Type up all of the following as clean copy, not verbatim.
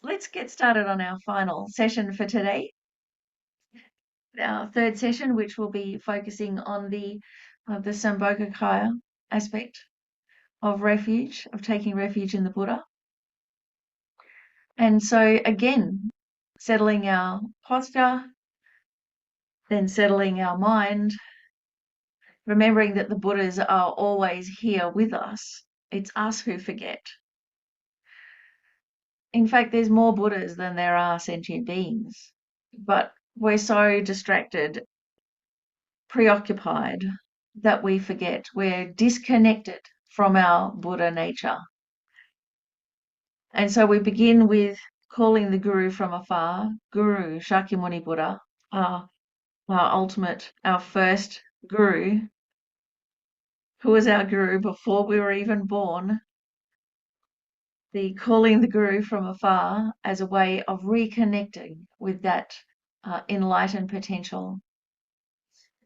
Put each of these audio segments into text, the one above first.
let's get started on our final session for today. Our third session, which will be focusing on the Sambhogakaya aspect of refuge, of taking refuge in the Buddha. And so again, settling our posture, then settling our mind, remembering that the Buddhas are always here with us. It's us who forget. In fact, there's more Buddhas than there are sentient beings, but we're so distracted, preoccupied, that we forget. We're disconnected from our Buddha nature. And so we begin with calling the Guru from afar, Guru, Shakyamuni Buddha, our ultimate, our first Guru, who was our Guru before we were even born. The calling the Guru from afar as a way of reconnecting with that enlightened potential.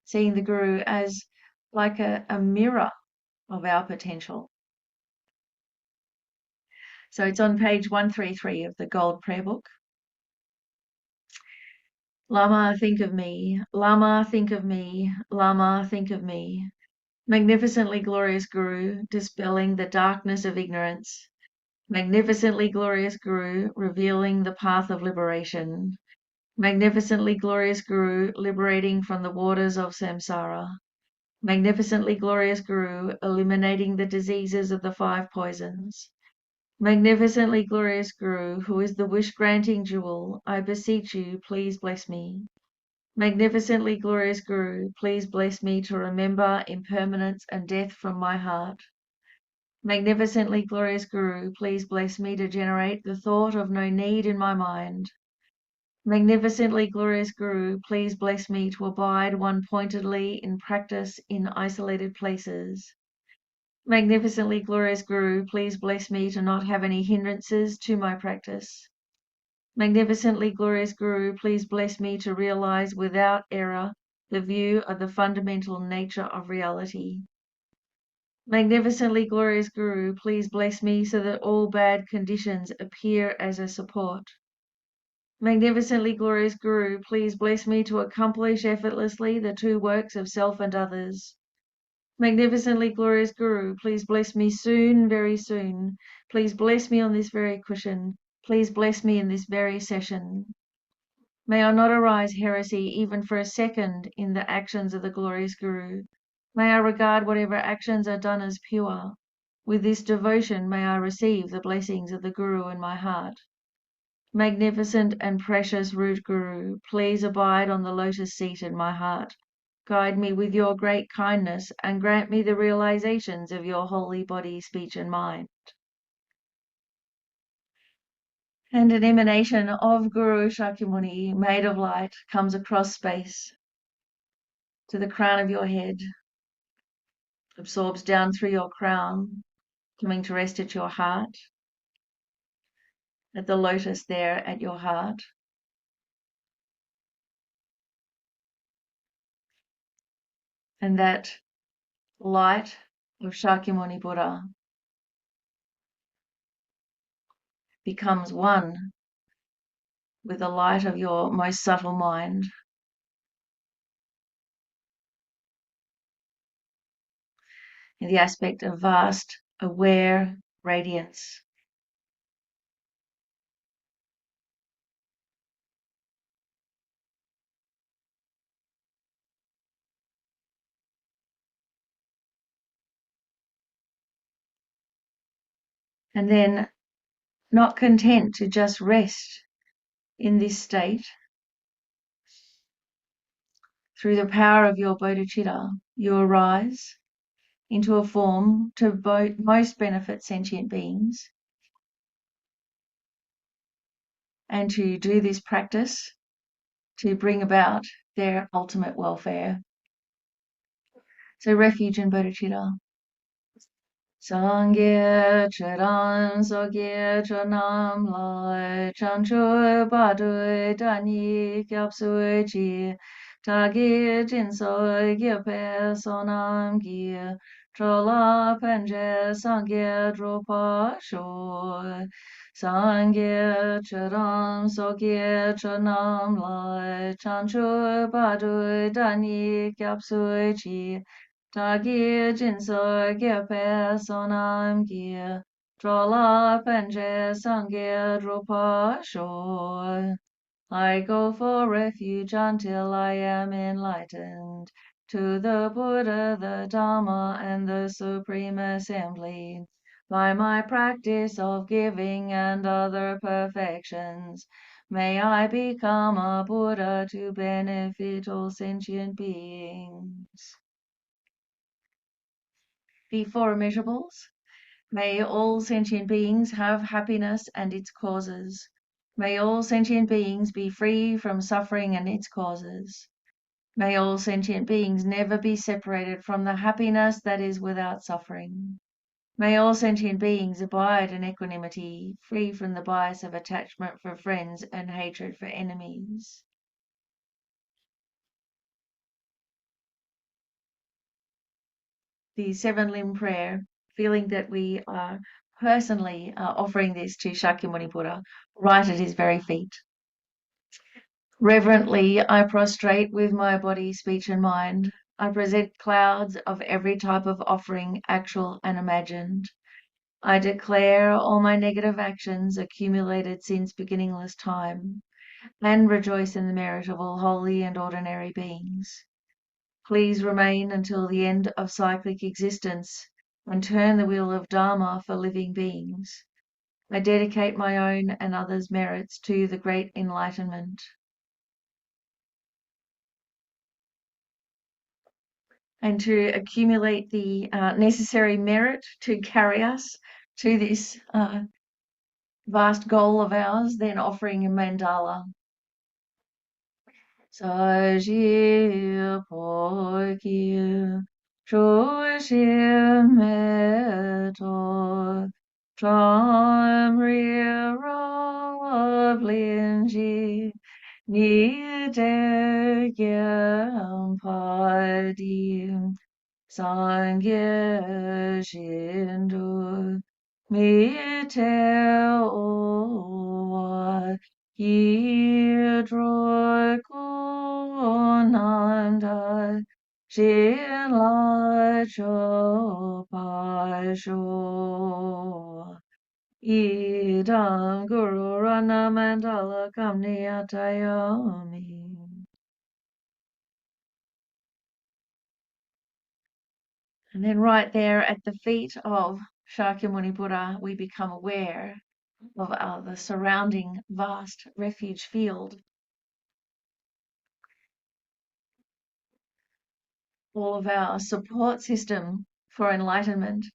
Seeing the Guru as like a mirror of our potential. So it's on page 133 of the Gold Prayer Book. Lama, think of me. Lama, think of me. Lama, think of me. Magnificently glorious Guru, dispelling the darkness of ignorance. Magnificently glorious Guru, revealing the path of liberation. Magnificently glorious Guru, liberating from the waters of samsara. Magnificently glorious Guru, eliminating the diseases of the 5 poisons. Magnificently glorious Guru, who is the wish-granting jewel, I beseech you, please bless me. Magnificently glorious Guru, please bless me to remember impermanence and death from my heart. Magnificently glorious Guru, please bless me to generate the thought of no need in my mind. Magnificently glorious Guru, please bless me to abide one-pointedly in practice in isolated places. Magnificently glorious Guru, please bless me to not have any hindrances to my practice. Magnificently glorious Guru, please bless me to realize without error the view of the fundamental nature of reality. Magnificently glorious Guru, please bless me so that all bad conditions appear as a support. Magnificently glorious Guru, please bless me to accomplish effortlessly the 2 works of self and others. Magnificently glorious Guru, please bless me soon, very soon. Please bless me on this very cushion. Please bless me in this very session. May I not arise heresy even for a second in the actions of the glorious Guru. May I regard whatever actions are done as pure. With this devotion may I receive the blessings of the Guru in my heart. Magnificent and precious root Guru, please abide on the lotus seat in my heart. Guide me with your great kindness and grant me the realizations of your holy body, speech, and mind. And an emanation of Guru Shakyamuni, made of light, comes across space to the crown of your head, absorbs down through your crown, coming to rest at your heart, at the lotus there at your heart. And that light of Shakyamuni Buddha becomes one with the light of your most subtle mind. In the aspect of vast, aware radiance. And then, not content to just rest in this state, through the power of your bodhicitta, you arise into a form to most benefit sentient beings. And to do this practice to bring about their ultimate welfare. So refuge and bodhicitta. Sangye chiran sogye chonam lai chanchu badui dani kyapsui chi tagi jinso gyepe sonam gye chola penje sangye drupa sho Sangye Charam Sokye Chanam Lai Chanchu Badu Dani Kyapsui Chi Tagi Jinso Gyepe Sonam Gye Trola Penje Sangye Drupa Sho. I go for refuge until I am enlightened to the Buddha, the Dharma, and the Supreme Assembly. By my practice of giving and other perfections, may I become a Buddha to benefit all sentient beings. The Four Immeasurables. May all sentient beings have happiness and its causes. May all sentient beings be free from suffering and its causes. May all sentient beings never be separated from the happiness that is without suffering. May all sentient beings abide in equanimity, free from the bias of attachment for friends and hatred for enemies. The seven-limb prayer, feeling that we are personally offering this to Shakyamuni Buddha right at his very feet. Reverently, I prostrate with my body, speech, and mind. I present clouds of every type of offering, actual and imagined. I declare all my negative actions accumulated since beginningless time, and rejoice in the merit of all holy and ordinary beings. Please remain until the end of cyclic existence and turn the wheel of Dharma for living beings. I dedicate my own and others' merits to the great enlightenment. And to accumulate the necessary merit to carry us to this vast goal of ours, then offering a mandala. Saji Poki Chushim Meto Tramri Ravlinji Ni De Yampadi Sangye Shindu Mite Owa Yidro Kunanda Shinla Chopasho Idam Guru Rana Mandala Kamni Atayami. And then right there at the feet of Shakyamuni Buddha, we become aware of the surrounding vast refuge field. All of our support system for enlightenment.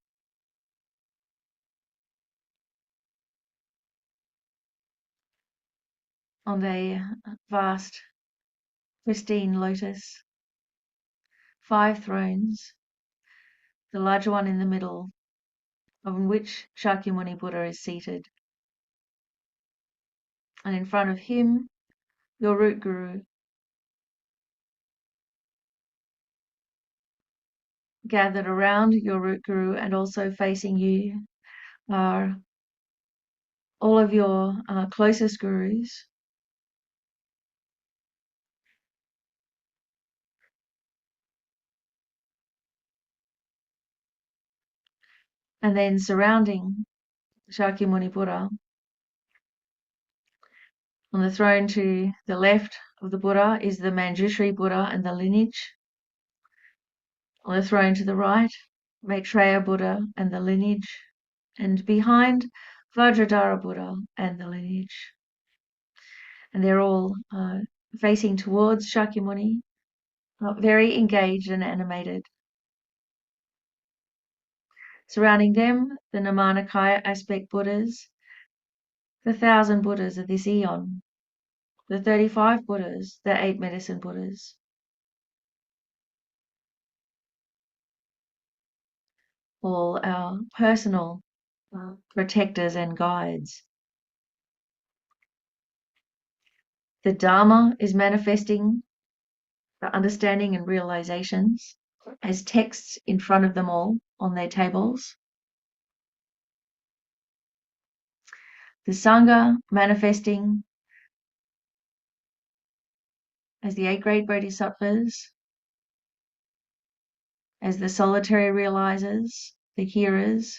On a vast, pristine lotus. 5 thrones, the larger one in the middle, on which Shakyamuni Buddha is seated. And in front of him, your root guru. Gathered around your root guru and also facing you are all of your closest gurus. And then surrounding Shakyamuni Buddha, on the throne to the left of the Buddha is the Manjushri Buddha and the lineage. On the throne to the right, Maitreya Buddha and the lineage. And behind, Vajradhara Buddha and the lineage. And they're all facing towards Shakyamuni, very engaged and animated. Surrounding them, the Nirmanakaya aspect Buddhas, the 1,000 Buddhas of this eon, the 35 Buddhas, the 8 medicine Buddhas. All our personal protectors and guides. The Dharma is manifesting the understanding and realizations as texts in front of them all on their tables. the Sangha manifesting as the 8 great bodhisattvas, as the solitary realizers, the hearers,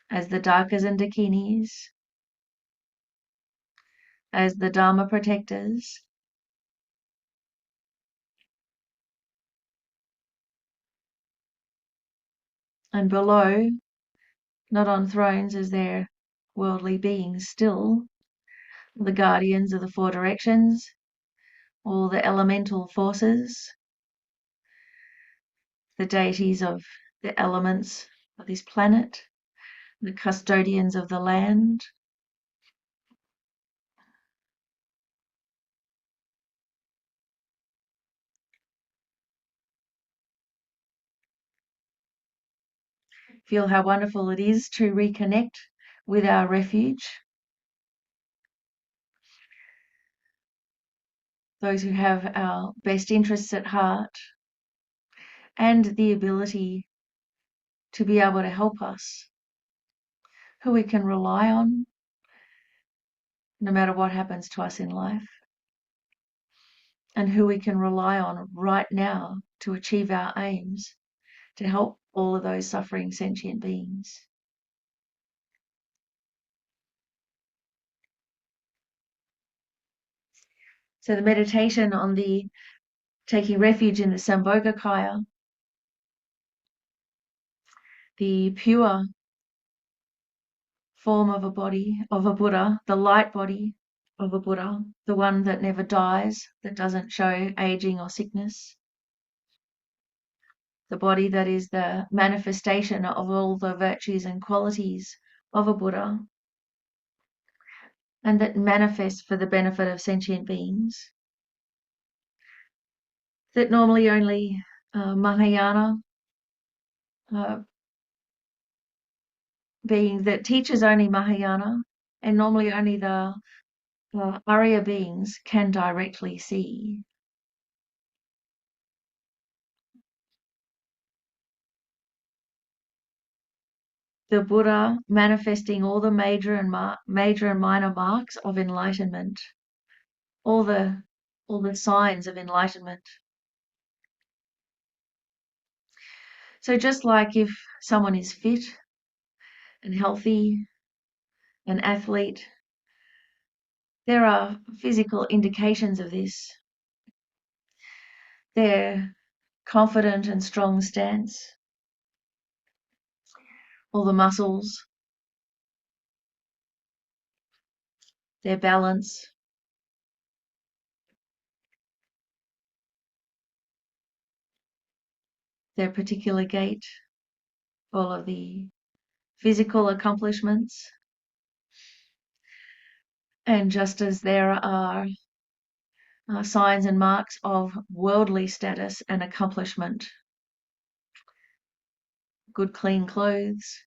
as the Dakas and Dakinis, as the Dharma protectors, and below, not on thrones as their worldly beings still, the guardians of the 4 directions, all the elemental forces, the deities of the elements of this planet, the custodians of the land, feel how wonderful it is to reconnect with our refuge, those who have our best interests at heart, and the ability to be able to help us, who we can rely on no matter what happens to us in life, and who we can rely on right now to achieve our aims, to help all of those suffering sentient beings. So the meditation on the taking refuge in the Sambhogakaya, the pure form of a body, of a Buddha, the light body of a Buddha, the one that never dies, that doesn't show aging or sickness, the body that is the manifestation of all the virtues and qualities of a Buddha, and that manifests for the benefit of sentient beings, that normally only Mahayana being that teaches only Mahayana, and normally only the Arya beings can directly see. The Buddha manifesting all the major and minor marks of enlightenment, all the signs of enlightenment. So just like if someone is fit and healthy, an athlete, there are physical indications of this. Their confident and strong stance, all the muscles, their balance, their particular gait, all of the physical accomplishments. And just as there are signs and marks of worldly status and accomplishment, good clean clothes,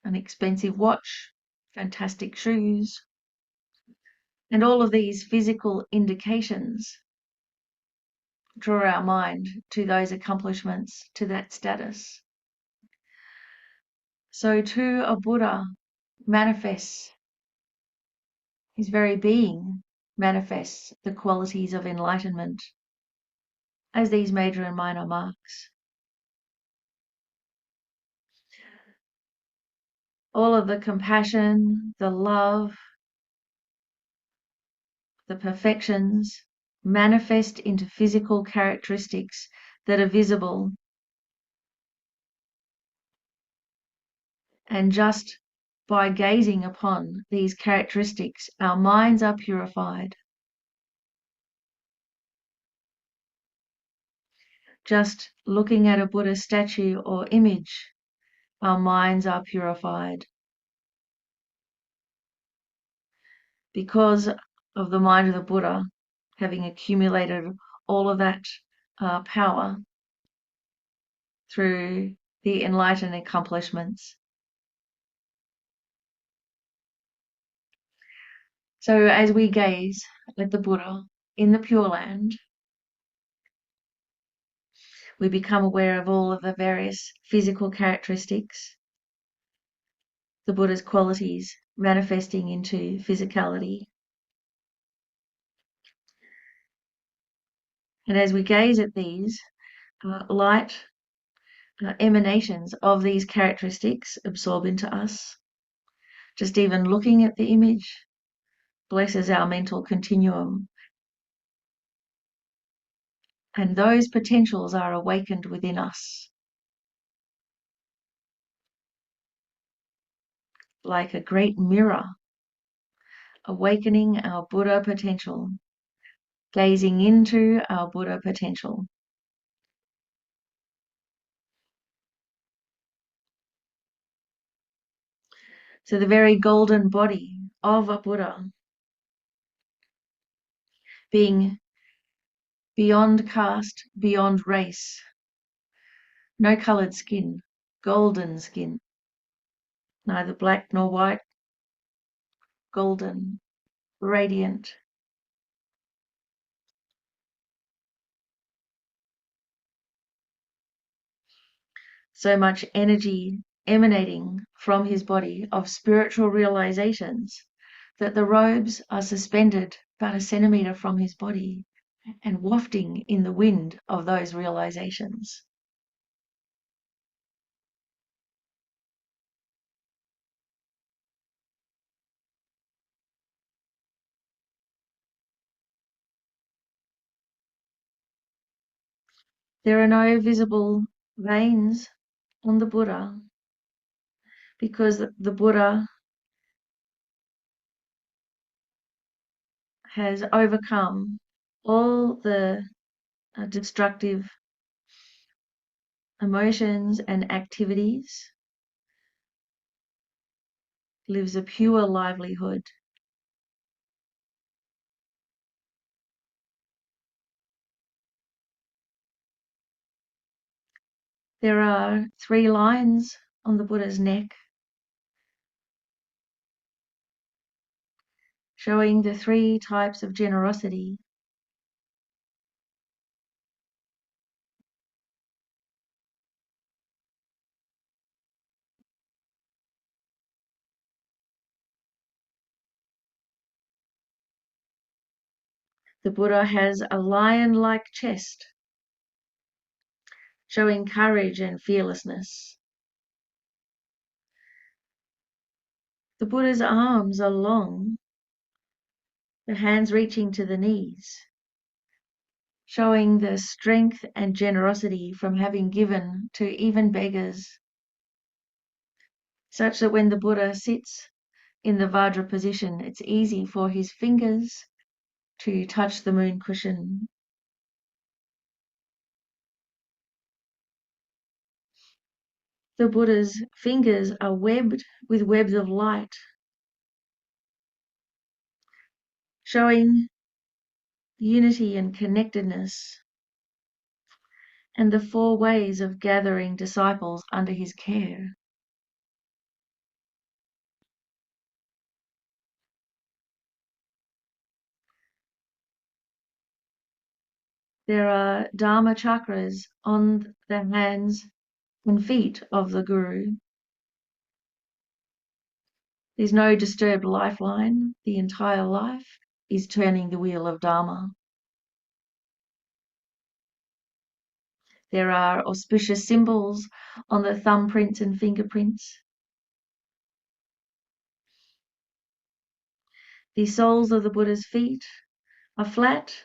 an expensive watch, fantastic shoes, and all of these physical indications draw our mind to those accomplishments, to that status. So too a Buddha manifests, his very being manifests the qualities of enlightenment as these major and minor marks. All of the compassion, the love, the perfections manifest into physical characteristics that are visible. And just by gazing upon these characteristics, our minds are purified. Just looking at a Buddha statue or image, our minds are purified. Because of the mind of the Buddha having accumulated all of that power through the enlightened accomplishments. So as we gaze at the Buddha in the Pure Land, We become aware of all of the various physical characteristics, the Buddha's qualities manifesting into physicality. And as we gaze at these, light emanations of these characteristics absorb into us. Just even looking at the image blesses our mental continuum. And those potentials are awakened within us. Like a great mirror, awakening our Buddha potential, gazing into our Buddha potential. So the very golden body of a Buddha, being beyond caste, beyond race, no coloured skin, golden skin, neither black nor white, golden, radiant. So much energy emanating from his body of spiritual realizations that the robes are suspended about a centimetre from his body and wafting in the wind of those realizations. There are no visible veins on the Buddha because the Buddha has overcome all the destructive emotions and activities, lives a pure livelihood. There are 3 lines on the Buddha's neck showing the 3 types of generosity. The Buddha has a lion-like chest, showing courage and fearlessness. The Buddha's arms are long, the hands reaching to the knees, showing the strength and generosity from having given to even beggars, such that when the Buddha sits in the Vajra position, it's easy for his fingers to touch the moon cushion. The Buddha's fingers are webbed with webs of light, showing unity and connectedness, and the 4 ways of gathering disciples under his care. There are Dharma chakras on the hands and feet of the Guru. There's no disturbed lifeline. The entire life is turning the wheel of Dharma. There are auspicious symbols on the thumbprints and fingerprints. The soles of the Buddha's feet are flat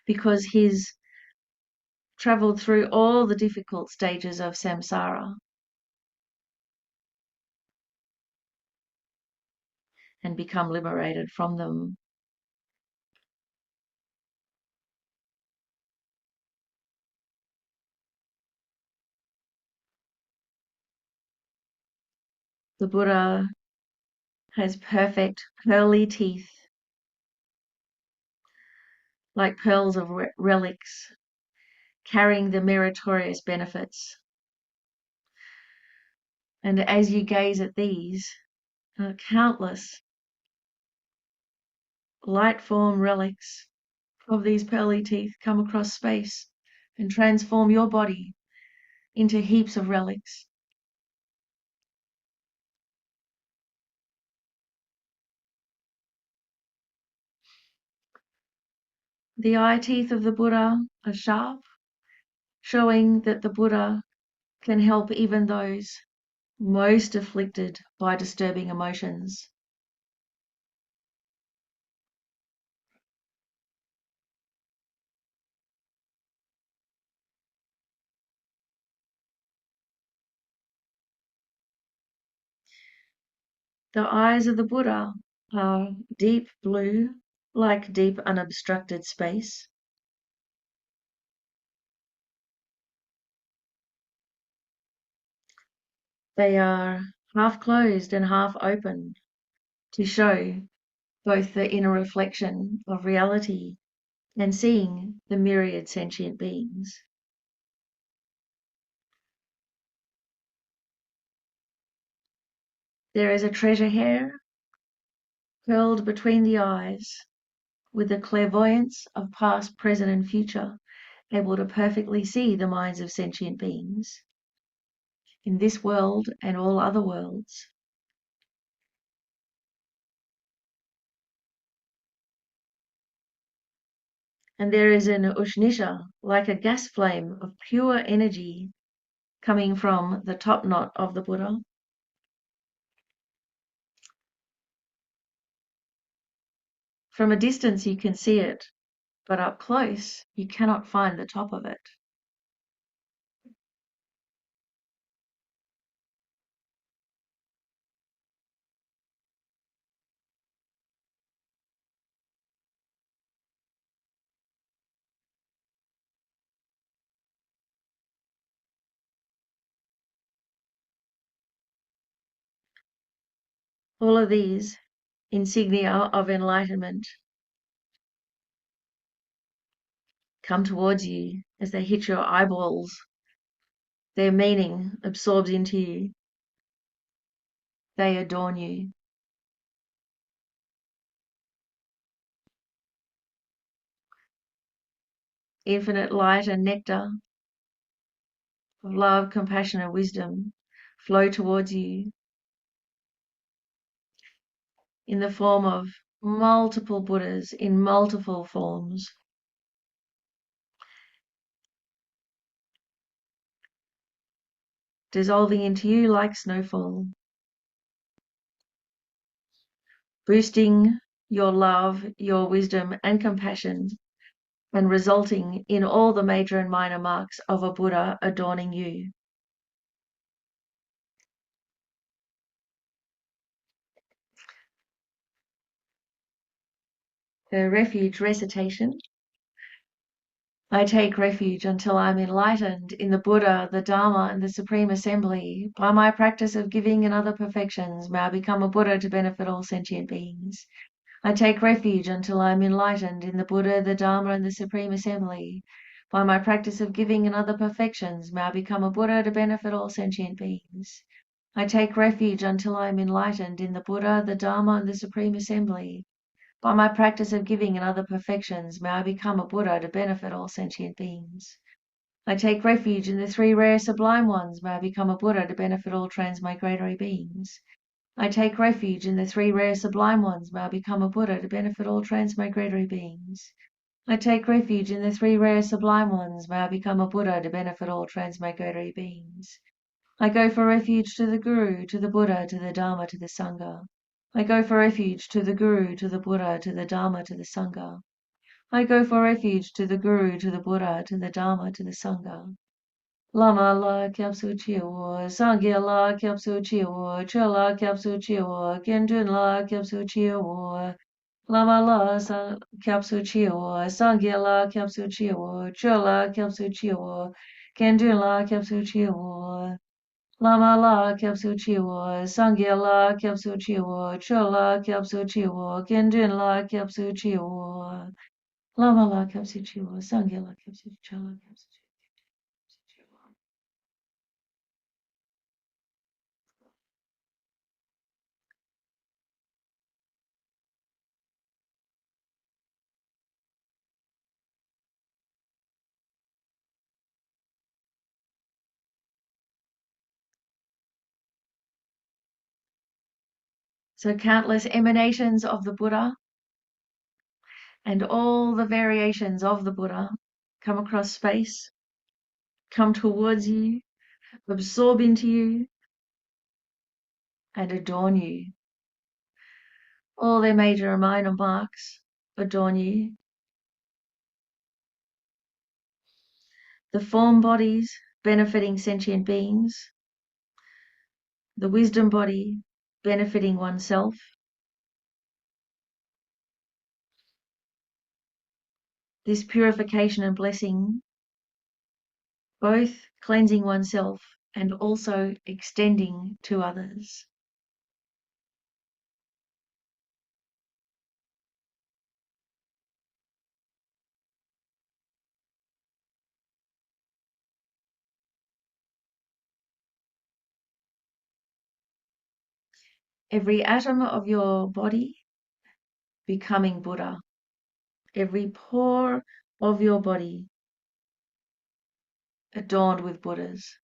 because he's travelled through all the difficult stages of samsara and become liberated from them. The Buddha has perfect pearly teeth, like pearls of relics, carrying the meritorious benefits. And as you gaze at these, countless light form relics of these pearly teeth come across space and transform your body into heaps of relics. The eye teeth of the Buddha are sharp, showing that the Buddha can help even those most afflicted by disturbing emotions. The eyes of the Buddha are deep blue, like deep unobstructed space. They are half closed and half open to show both the inner reflection of reality and seeing the myriad sentient beings. There is a treasure hair curled between the eyes with the clairvoyance of past, present, and future, able to perfectly see the minds of sentient beings in this world and all other worlds. And there is an Ushnisha, like a gas flame of pure energy coming from the top knot of the Buddha. From a distance you can see it, but up close you cannot find the top of it. All of these insignia of enlightenment come towards you as they hit your eyeballs. Their meaning absorbs into you. They adorn you. Infinite light and nectar of love, compassion, and wisdom flow towards you in the form of multiple Buddhas in multiple forms. Dissolving into you like snowfall, boosting your love, your wisdom, and compassion, and resulting in all the major and minor marks of a Buddha adorning you. The refuge recitation. I take refuge until I am enlightened in the Buddha, the Dharma, and the Supreme Assembly. By my practice of giving and other perfections, may I become a Buddha to benefit all sentient beings. I take refuge until I am enlightened in the Buddha, the Dharma, and the Supreme Assembly. By my practice of giving and other perfections, may I become a Buddha to benefit all sentient beings. I take refuge until I am enlightened in the Buddha, the Dharma, and the Supreme Assembly. By my practice of giving and other perfections, may I become a Buddha to benefit all sentient beings. I take refuge in the three rare sublime ones, may I become a Buddha to benefit all transmigratory beings. I take refuge in the three rare sublime ones, may I become a Buddha to benefit all transmigratory beings. I take refuge in the three rare sublime ones, may I become a Buddha to benefit all transmigratory beings. I go for refuge to the Guru, to the Buddha, to the Dharma, to the Sangha. I go for refuge to the Guru, to the Buddha, to the Dharma, to the Sangha. I go for refuge to the Guru, to the Buddha, to the Dharma, to the Sangha. Lama la kyapsu chiwa, Sangya la kyapsu chiwa, Chola kyapsu chiwa, Gendun la kyapsu chiwa. Lama la kyapsu chiwa, Sangya la kyapsu chiwa, Chola kyapsu chiwa, Gendun la kyapsu chiwa. Lama la kyapsu chiwa, Sangya la kyapsu chiwa, Chola kyapsu chiwa, Gendun la kyapsu chiwa. Lama la kyapsu chiwa, Sangya la kyapsu chola kyapsu chiwa. So countless emanations of the Buddha and all the variations of the Buddha come across space, come towards you, absorb into you, and adorn you. All their major and minor marks adorn you. The form bodies benefiting sentient beings, the wisdom body benefiting oneself, this purification and blessing, both cleansing oneself and also extending to others. Every atom of your body becoming Buddha. Every pore of your body adorned with Buddhas.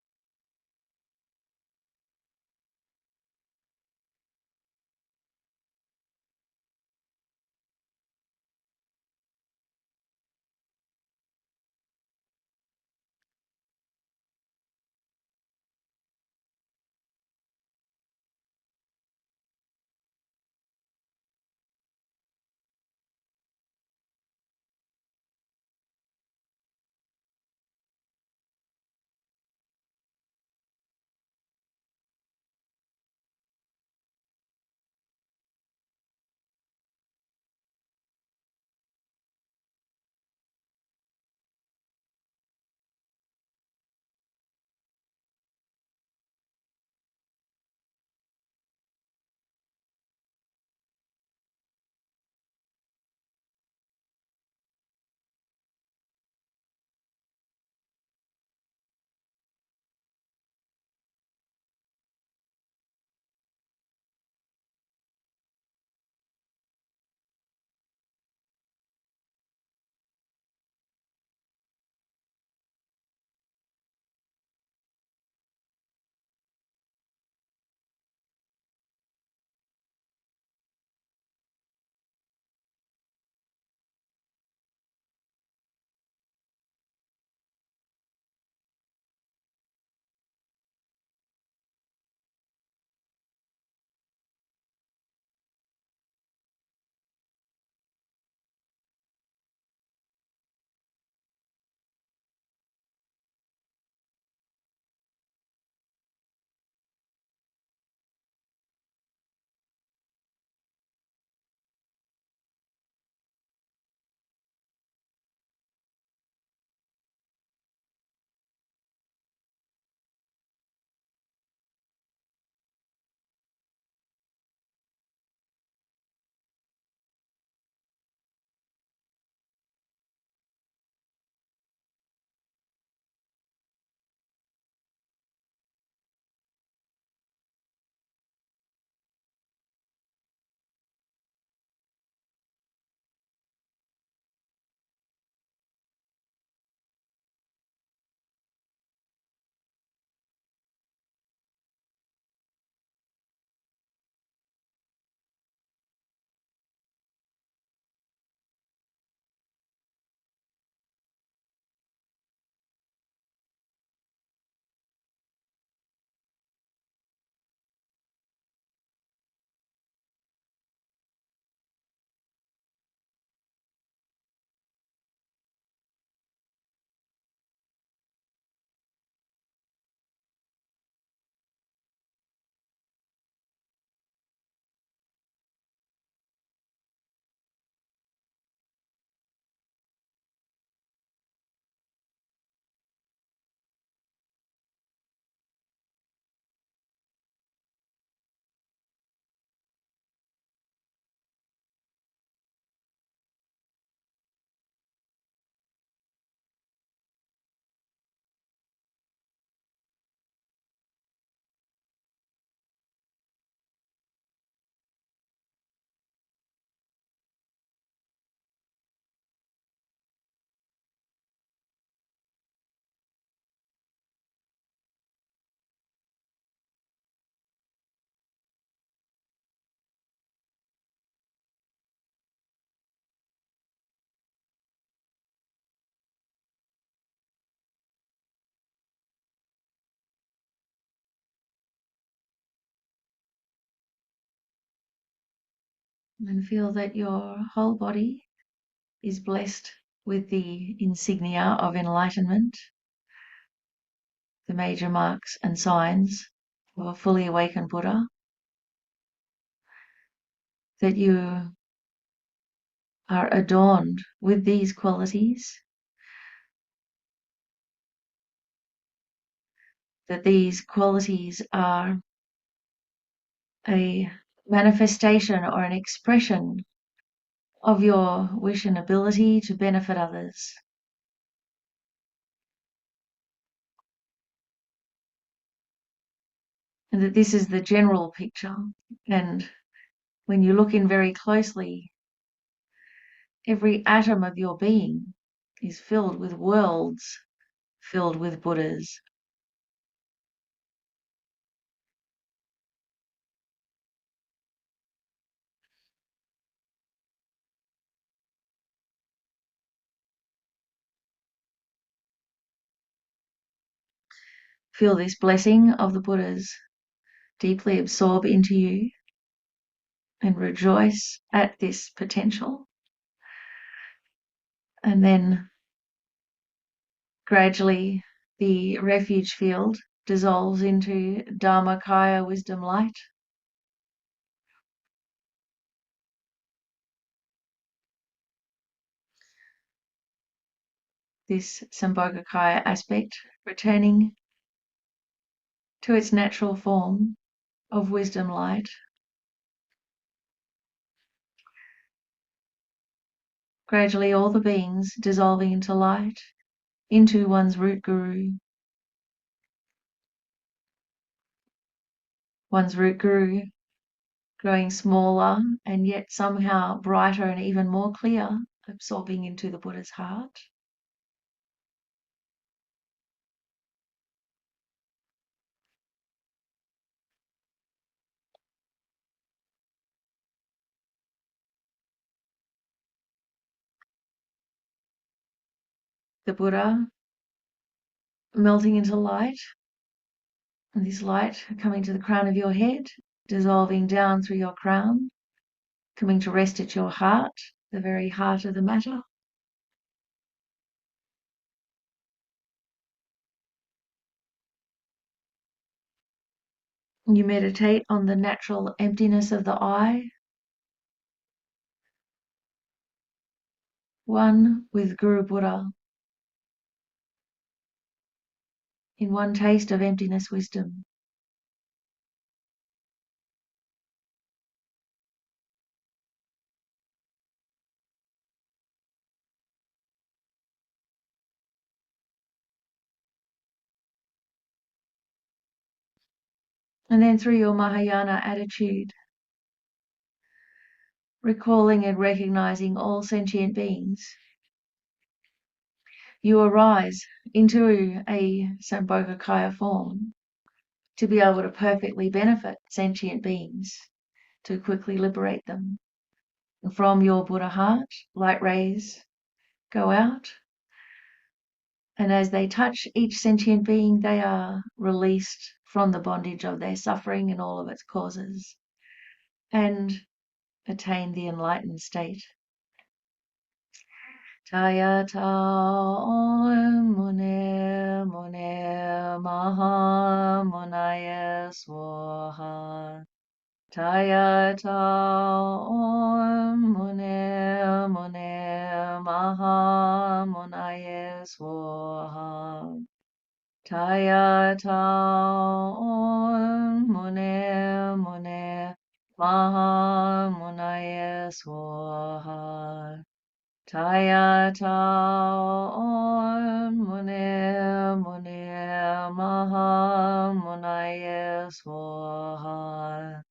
And feel that your whole body is blessed with the insignia of enlightenment, the major marks and signs of a fully awakened Buddha, that you are adorned with these qualities, that these qualities are a manifestation or an expression of your wish and ability to benefit others. And that this is the general picture. And when you look in very closely, every atom of your being is filled with worlds, filled with Buddhas. Feel this blessing of the Buddhas deeply absorb into you and rejoice at this potential. And then gradually the refuge field dissolves into Dharmakaya wisdom light. This Sambhogakaya aspect returning to its natural form of wisdom light. Gradually all the beings dissolving into light, into one's root guru. One's root guru growing smaller and yet somehow brighter and even more clear, absorbing into the Buddha's heart. The Buddha melting into light, and this light coming to the crown of your head, dissolving down through your crown, coming to rest at your heart, the very heart of the matter. You meditate on the natural emptiness of the I, one with Guru Buddha, in one taste of emptiness wisdom. And then through your Mahayana attitude, recalling and recognizing all sentient beings, you arise into a Sambhogakaya form to be able to perfectly benefit sentient beings, to quickly liberate them. And from your Buddha heart, light rays go out, and as they touch each sentient being, they are released from the bondage of their suffering and all of its causes, and attain the enlightened state. Tayata mune mune maha munaya swaha. Tayata mune mune maha munaya swaha. Tayata mune mune maha munaya swaha. Tayata mune mune maha munaya swaha.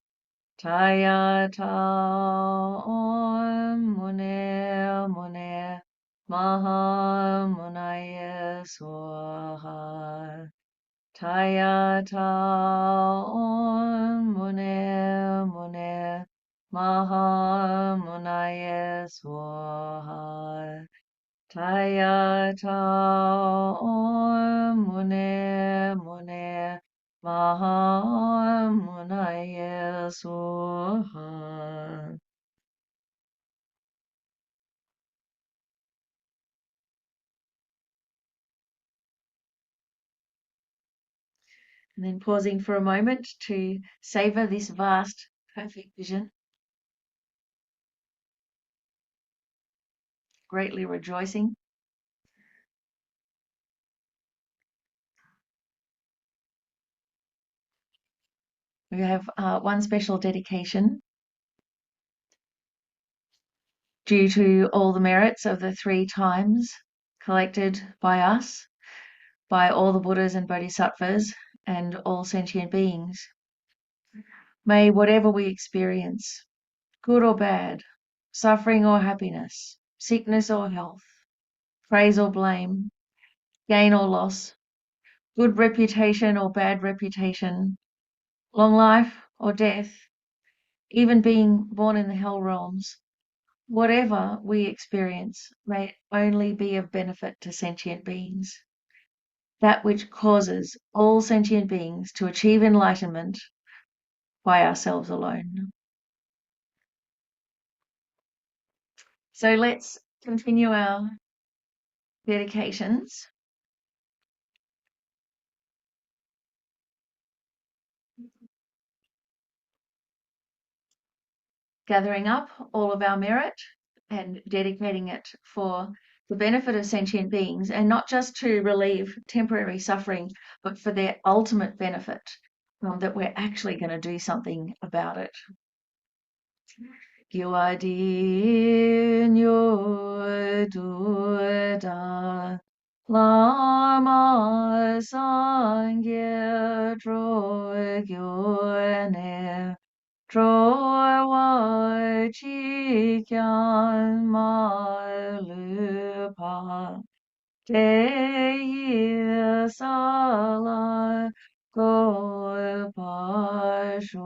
Tayata mune mune maha munaya swaha. Tayata mune mune maha munaya swaha. Tayata mune mune maha munaya swaha. And then pausing for a moment to savor this vast, perfect vision. Greatly rejoicing. We have one special dedication due to all the merits of the 3 times collected by us, by all the Buddhas and Bodhisattvas, and all sentient beings. May whatever we experience, good or bad, suffering or happiness, sickness or health, praise or blame, gain or loss, good reputation or bad reputation, long life or death, even being born in the hell realms, whatever we experience may only be of benefit to sentient beings. That which causes all sentient beings to achieve enlightenment by ourselves alone. So let's continue our dedications. Gathering up all of our merit and dedicating it for the benefit of sentient beings, and not just to relieve temporary suffering, but for their ultimate benefit, that we're actually going to do something about it. Gyuadin Yoduda Lama Sangye Drogyone Drowa Chikyan Malupa Te Sala Go Pashon.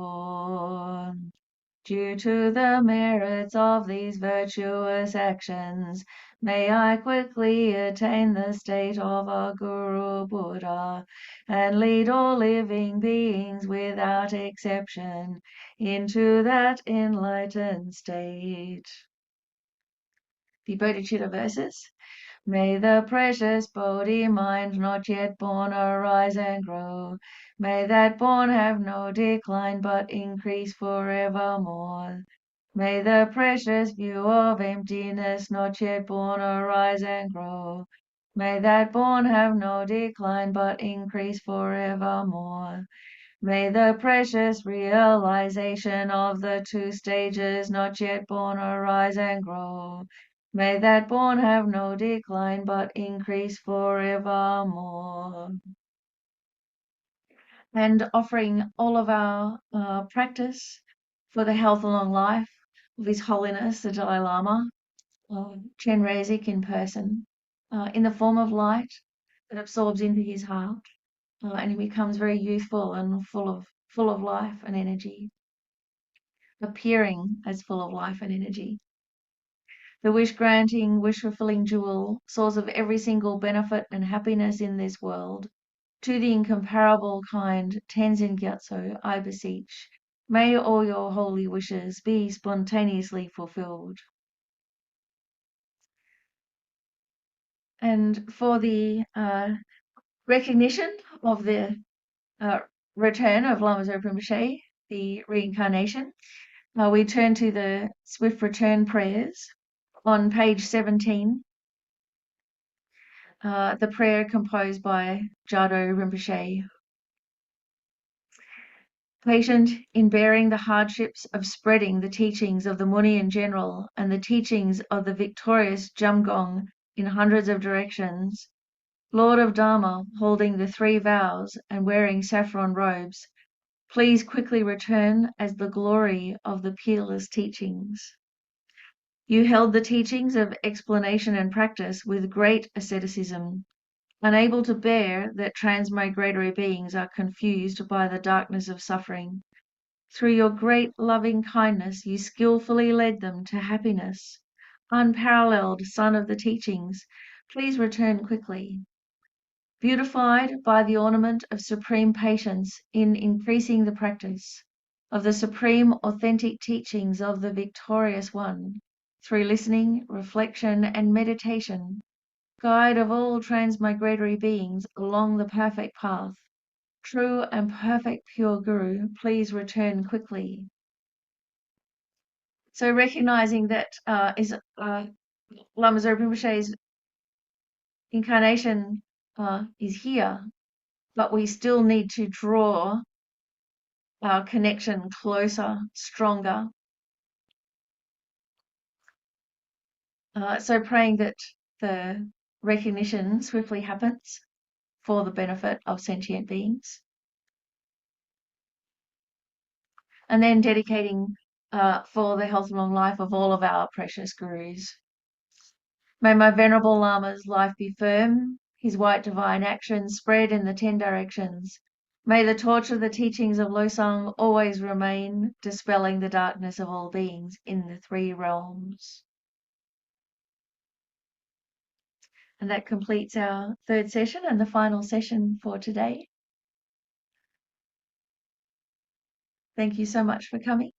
Due to the merits of these virtuous actions, may I quickly attain the state of a Guru Buddha and lead all living beings without exception into that enlightened state. The Bodhicitta verses. May the precious Bodhi mind not yet born arise and grow. May that born have no decline but increase forevermore. May the precious view of emptiness not yet born arise and grow. May that born have no decline but increase forevermore. May the precious realization of the 2 stages not yet born arise and grow. May that born have no decline but increase forevermore. And offering all of our practice for the health and long life of His Holiness the Dalai Lama, Chenrezig in person, in the form of light that absorbs into his heart, and he becomes very youthful and full of life and energy, appearing as full of life and energy. The wish-granting, wish-fulfilling jewel, source of every single benefit and happiness in this world, to the incomparable kind Tenzin Gyatso, I beseech, may all your holy wishes be spontaneously fulfilled. And for the recognition of the return of Lama Zopa Rinpoche, the reincarnation, we turn to the Swift Return prayers on page 17. The prayer composed by Jado Rinpoche. Patient in bearing the hardships of spreading the teachings of the Muni in general and the teachings of the victorious Jamgong in hundreds of directions, Lord of Dharma, holding the 3 vows and wearing saffron robes, please quickly return as the glory of the peerless teachings. You held the teachings of explanation and practice with great asceticism, unable to bear that transmigratory beings are confused by the darkness of suffering. Through your great loving kindness, you skillfully led them to happiness. Unparalleled Son of the teachings, please return quickly. Beautified by the ornament of supreme patience in increasing the practice of the supreme authentic teachings of the victorious one, through listening, reflection, and meditation, guide of all transmigratory beings along the perfect path, True and perfect pure Guru, please return quickly. So recognizing that Lama Zopa Rinpoche's incarnation is here, but we still need to draw our connection closer, stronger. So praying that the recognition swiftly happens for the benefit of sentient beings. And then dedicating for the health and long life of all of our precious gurus. May my venerable Lama's life be firm, his white divine actions spread in the 10 directions. May the torch of the teachings of Losang always remain, dispelling the darkness of all beings in the 3 realms. And that completes our 3rd session and the final session for today. Thank you so much for coming.